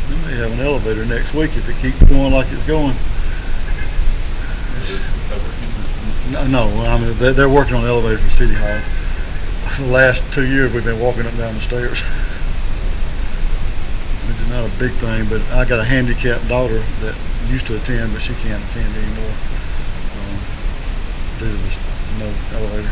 We may have an elevator next week if it keeps going like it's going. No, I mean, they're working on the elevator for City Hall. For the last 2 years, we've been walking up and down the stairs. Which is not a big thing, but I got a handicapped daughter that used to attend, but she can't attend anymore due to this no elevator.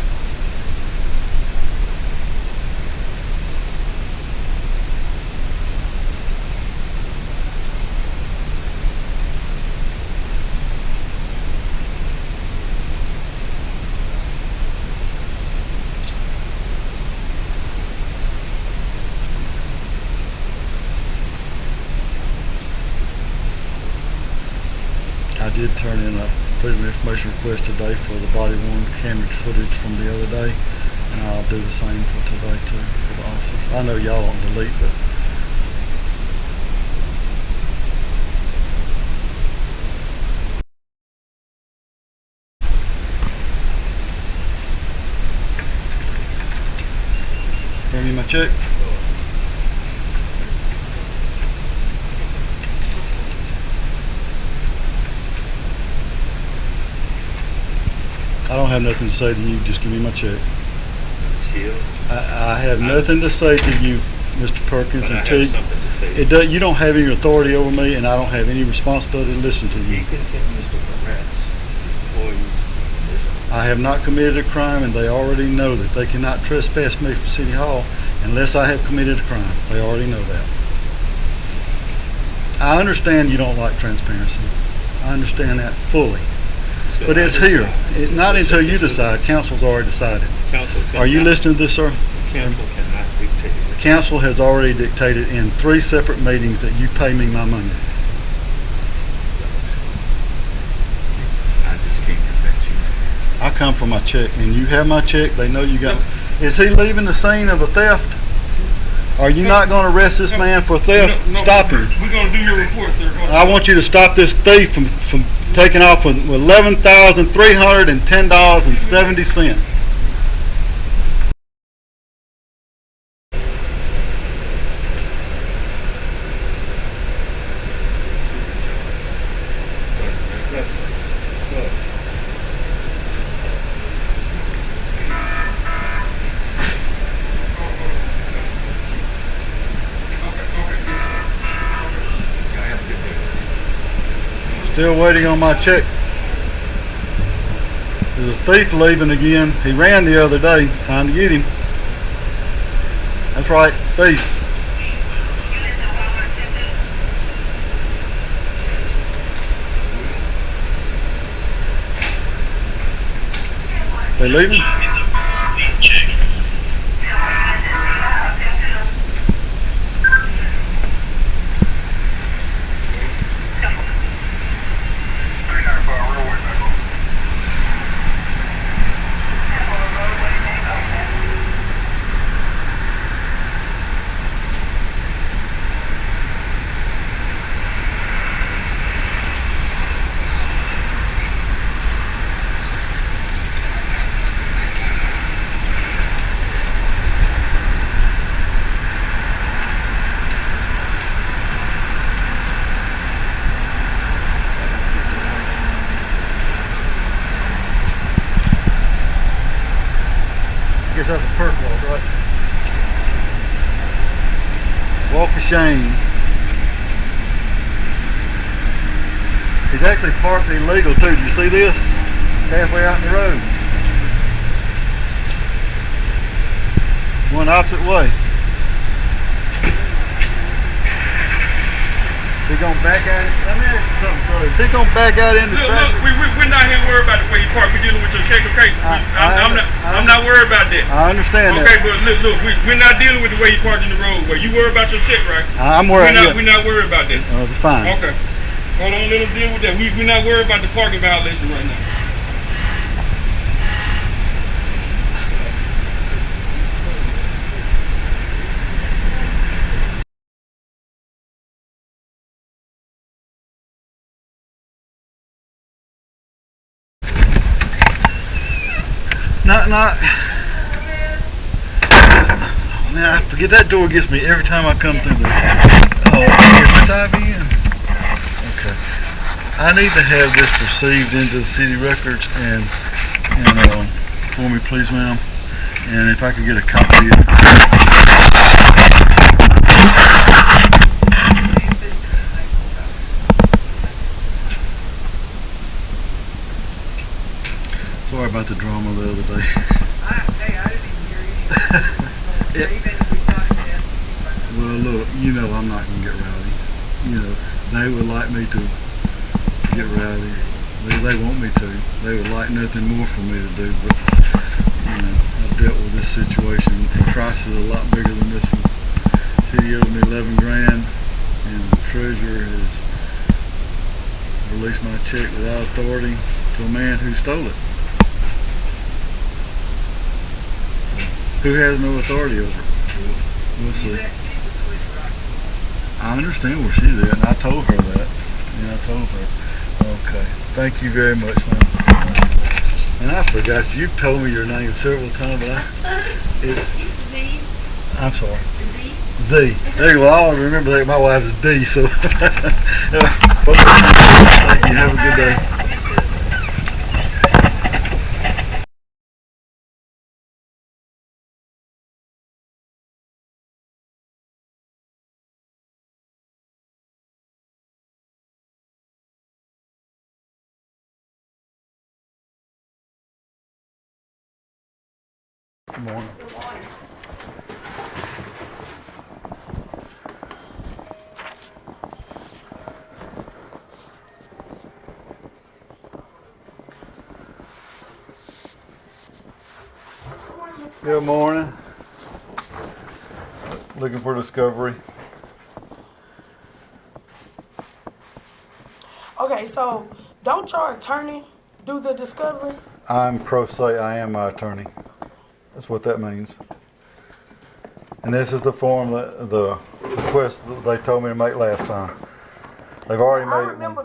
I did turn in a freedom of information request today for the body worn camera footage from the other day, and I'll do the same for today too for the officers. I know y'all don't delete, but bring me my check. I don't have nothing to say to you. Just give me my check. I have nothing to say to you, Mr. Perkins, But I until have something to say to you. you don't have any authority over me, and I don't have any responsibility to listen to you. He continues to harass employees. Listen, I have not committed a crime, and they already know that they cannot trespass me from City Hall unless I have committed a crime. They already know that. I understand you don't like transparency. I understand that fully. But it's here. Not until you decide. Council's already decided. Are you listening to this, sir? Council cannot dictate it. Council has already dictated in 3 separate meetings that you pay me my money. I just can't convince you. I come for my check, and you have my check. They know you got. Is he leaving the scene of a theft? Are you not going to arrest this man for theft? No, Stop him. We're going to do your report, sir. I want you to stop this thief from taking off with $11,310.70. Still waiting on my check. There's a thief leaving again. He ran the other day. It's time to get him. That's right, thief. They leaving? I guess that's a perk walk, right? Walk of shame. He's actually parked illegal too. Do you see this? Halfway out in the road. Going the opposite way. Is he going back at it? Let me ask you something, bro. Is he going back out into traffic? Look, we're not here worried about the way you park. We're dealing with your check, okay? I'm not worried about that. I understand that. Okay, but look, we're not dealing with the way you parked in the roadway. You worry about your check, right? I'm worried. We're not worried about that. It's fine. Okay. Hold on, let us deal with that. We're not worried about the parking violation right now. Not. Man, I forget that door gets me every time I come through there. Oh, is this IBM? Okay. I need to have this received into the city records and for me, please, ma'am. And if I could get a copy of it. Sorry about the drama the other day. I didn't even hear anything. Well, look, you know I'm not going to get rowdy. You know, they would like me to get rowdy. They want me to. They would like nothing more for me to do, but, you know, I've dealt with this situation. The price is a lot bigger than this one. The city owed me $11 grand, and the treasurer has released my check without authority to a man who stole it. Who has no authority over it? We'll see. I understand where she's at, and I told her that. Yeah, I told her. Okay. Thank you very much, ma'am. And I forgot, you've told me your name several times, but it's Z. I'm sorry. Z. There you go. I don't remember that. My wife's D, so. Thank you. Have a good day. Good morning. Good morning. Looking for discovery. Okay, so don't your attorney do the discovery? I'm pro se. I am my attorney. That's what that means. And this is the form that the request that they told me to make last time. They've already made it. I remember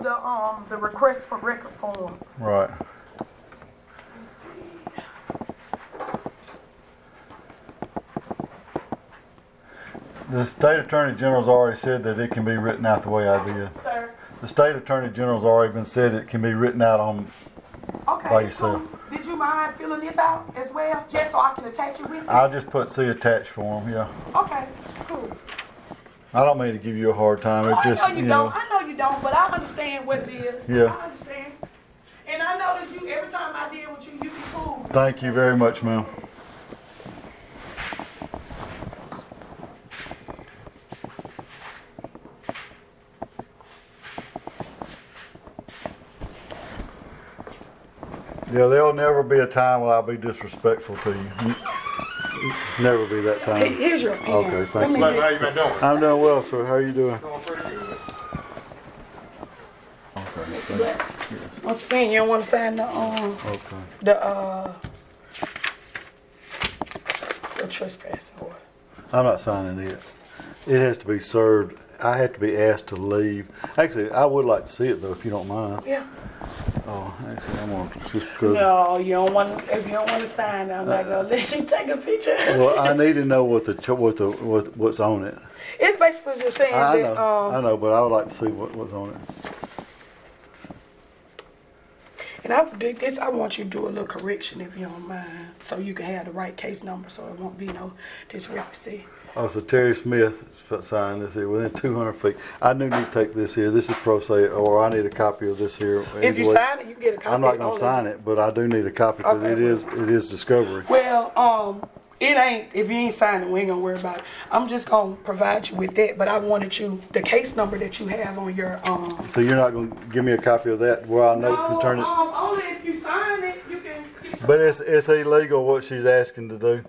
the request for record form. Right. The state attorney general's already said that it can be written out the way I did. Sir? The state attorney general's already been said it can be written out on by yourself. So did you mind filling this out as well, just so I can attach it with you? I'll just put C attached for them, yeah. Okay, cool. I don't mean to give you a hard time. It just, I know you don't. I know you don't, but I understand what it is. Yeah. I understand. And I notice you every time I deal with you, you be cool. Thank you very much, ma'am. Yeah, there'll never be a time when I'll be disrespectful to you. Never be that time. Here's your pen. Okay, thank you. How you been doing? I'm doing well, sir. How are you doing? Doing pretty good. Okay, thank you. Yes. Once again, you don't want to sign Okay. the trespass order. I'm not signing it. It has to be served. I have to be asked to leave. Actually, I would like to see it though, if you don't mind. Yeah. Oh, actually, I'm gonna just go. No, you don't want. If you don't want to sign, I'm not gonna let you take a picture. Well, I need to know what's on it. It's basically just saying I that. know, I know, but I would like to see what's on it. And I want you to do a little correction if you don't mind, so you can have the right case number, so it won't be no discrepancy. Oh, so Terri Smith signed this here within 200 feet. I do need to take this here. This is pro se, or I need a copy of this here. If you sign it, you can get a copy. I'm not going to sign it, but I do need a copy because Okay, it is discovery. Well, it ain't. If you ain't signing, we ain't gonna worry about it. I'm just gonna provide you with that, but I wanted the case number that you have on your So you're not going to give me a copy of that where I know can turn it. Only if you sign it, you can. But it's illegal what she's asking to do.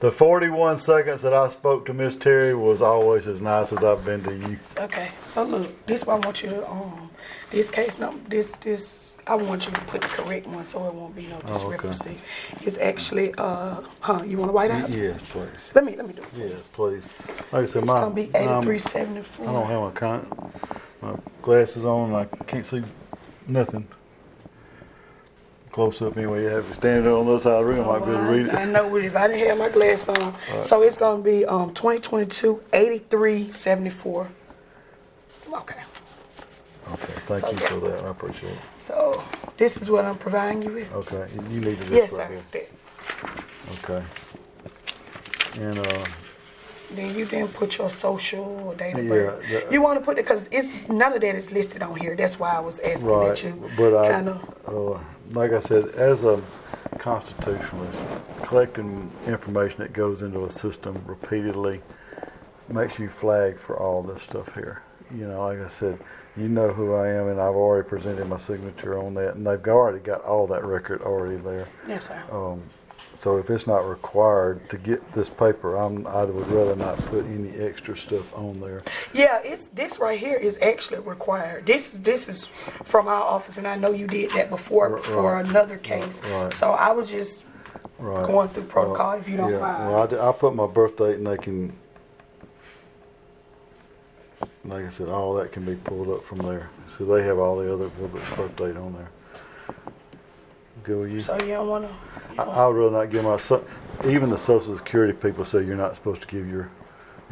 The 41 seconds that I spoke to Miss Terry was always as nice as I've been to you. Okay, so look, this one I want you to this case number, this I want you to put the correct one so it won't be no discrepancy. Okay. It's actually you want to white out? Yes, please. Let me do it. Yes, please. Like I said, It's gonna be 8374. I don't have my glasses on. I can't see nothing. Close up anyway. You have to stand on the other side of the room. I might be able to read it. I know if I didn't have my glass on. Right. So it's gonna be 2022 8374. Okay. Okay, thank you for that. I appreciate it. So this is what I'm providing you with. Okay, you need to Yes, right sir. here. Okay. And then you didn't put your social or date of Yeah, birth. You want to put it because it's none of that is listed on here. That's why I was asking right, that you but kind of. like I said, as a constitutionalist, collecting information that goes into a system repeatedly makes you flag for all this stuff here. You know, like I said, you know who I am, and I've already presented my signature on that, and they've already got all that record already there. Yes, sir. So if it's not required to get this paper, I would rather not put any extra stuff on there. Yeah, this right here is actually required. This is from our office, and I know you did that before for another case. Right. So I was just going through protocol, if you don't mind. Well, I put my birth date, and they can, like I said, all that can be pulled up from there. So they have all the other birth date on there. Go with you. So you don't want to. I would rather not give my even the Social Security people say you're not supposed to give your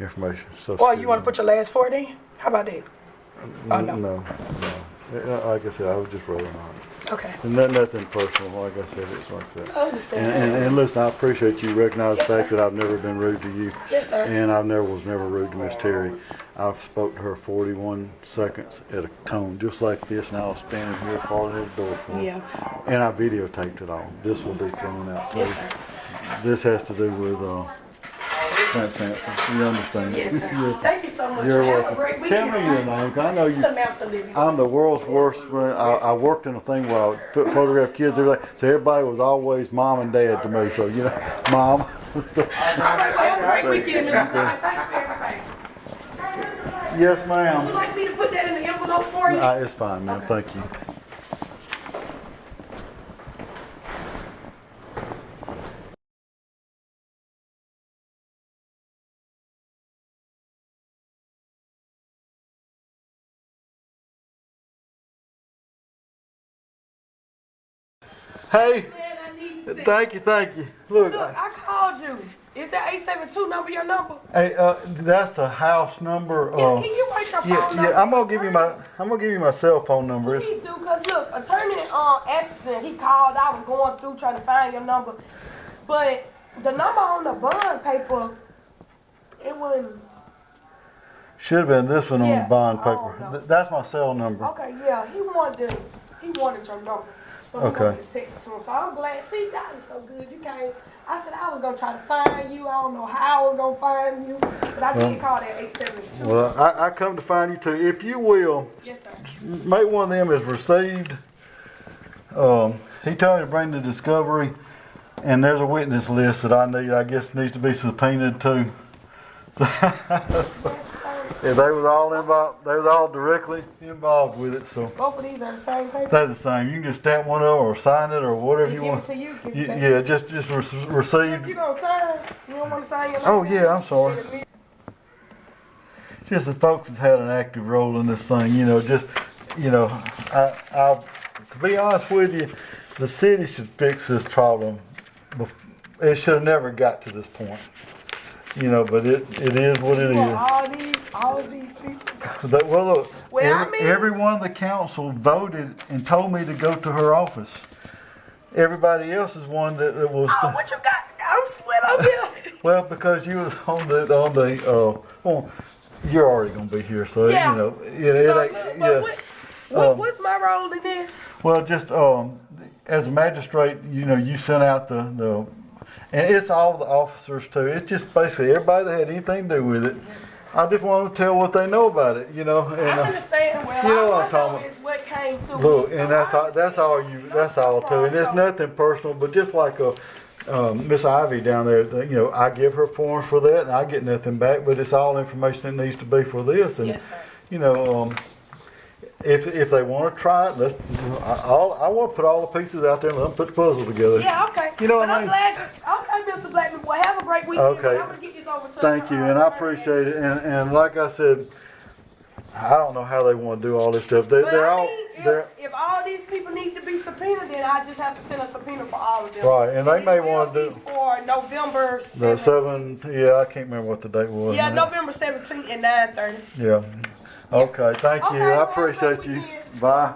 information. Well, you want to put your last 4 in? How about that? Oh, no. No. Like I said, I would just rather not. Okay. And nothing personal. Like I said, it's like that. I understand. And listen, I appreciate you recognizing Yes, the fact sir. that I've never been rude to you. Yes, sir. And I was never rude to Miss Terry. I've spoke to her 41 seconds at a tone just like this, and I was standing here part of the door for her. Yeah. And I videotaped it all. This will be thrown out too. Yes, sir. This has to do with transparency. You understand. Yes, sir. You're- Thank you so much. You're Have welcome. a great Tell weekend. me your name, 'cause I know you. Samantha Livingstone. I'm the world's worst. I worked in a thing where I would photograph kids every day, so everybody was always mom and dad to me. So you know, mom. All right, have a great weekend, Mr. Brown. Thanks for everything. Yes, Would ma'am. you like me to put that in the envelope for you? It's fine, ma'am. Thank you. Hey, Man, I need to see. thank you. Look, Look, I called you. Is that 872 number your number? hey, that's the house number. Yeah, can you write your phone number? I'm gonna give you my cell phone number. Please do, cause look, attorney Atkinson, he called. I was going through trying to find your number, but the number on the bond paper, it wasn't. Should have been this one on Yeah, the bond I paper. don't know. That's my cell number. Okay, yeah, he wanted your number, so he Okay. wanted to text it to him. So I'm glad. See, God is so good. You came. I said I was gonna try to find you. I don't know how I was gonna find you, but I did call that 872. Well, I come to find you too. If you will, Yes, sir. make one of them as received. He told me to bring the discovery, and there's a witness list that I need. I guess needs to be subpoenaed too. Yeah, they was all involved. They was all directly involved with it. So Both of these are the same paper. they're the same. You can just stamp one of them or sign it or whatever you Give want. it to you. Give it back. Yeah, just received. If you gonna sign, you don't want to sign your Oh name? yeah, I'm sorry. Just the folks has had an active role in this thing, just, to be honest with you, the city should fix this problem. It should have never got to this point, but it is what it You is. want all these people. Well, look, Well, every one of the council voted and told me to go to her office. Everybody else is one that was. Oh, what you got? I'm sweat up here. Well, because you was on the you're already gonna be here, so Yeah. What's my role in this? Well, just as a magistrate, you sent out the and it's all the officers too. It's just basically everybody that had anything to do with it. I just want to tell what they know about it, And, I understand. Well, you know all what I I'm talking know about. is what came through. Look, me, and so that's all too, and it's nothing personal, but just like Miss Ivy down there, I give her forms for that, and I get nothing back, but it's all information that needs to be for this, and Yes, sir. if they want to try it, I want to put all the pieces out there and let them put the puzzle together. Yeah, okay. You know but what I I'm mean? glad. Okay, Mr. Blackman. Well, have a great weekend. Okay. I'm gonna get this over to Thank you, and I appreciate it, and like I said, I don't know how they want to do all this stuff. But if all these people need to be subpoenaed, then I just have to send a subpoena for all of them. Right, and they may It will want to be do for November 7th. the 7th. Yeah, I can't remember what the date was. Yeah, November 17th at 9:30. Yeah. Okay, thank you. Okay, I well, have a appreciate great you. weekend. Bye.